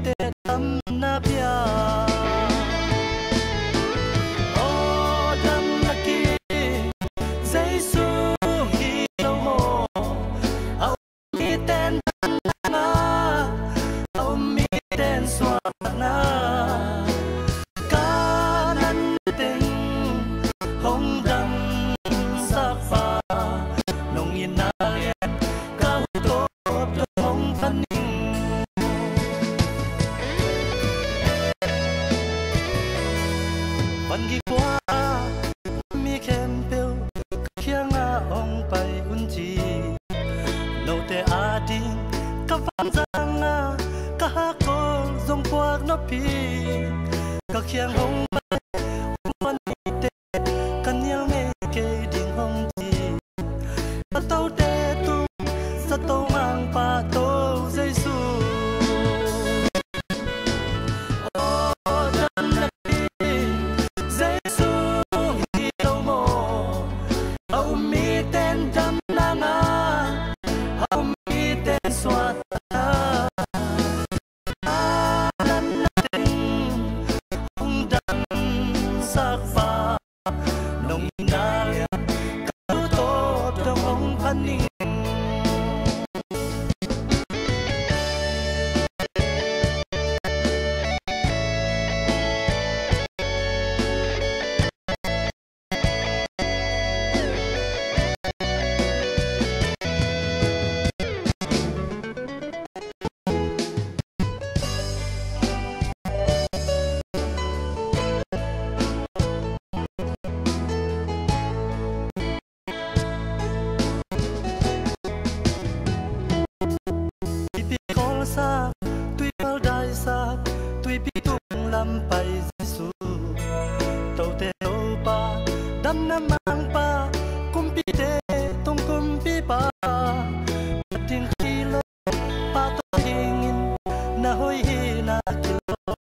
te tam na pia o dam na ki Giêsu hi lo mo au mi ten na au mi ten swat na kanan ting hong dam sak pa nong ina ka to hong paningวันกี่กว่ามีเข็มเปียวเคียงอาองไปอุ่นจีโนเตอาดิงกับฟังจังอาก็ฮักโกจงพวกนพีก็เคียงหงไปวันนี้เตกันยังไม่เกยดิ่งหงจีสะเต้าเตตุสะเต้ามังปาโตเจซูtuy pi tung lam pai Giêsu tàu te tàu pa đam nam mang pa kum pi te tung kum pi pa tin kilo pa to hingin na hoi hi na kilo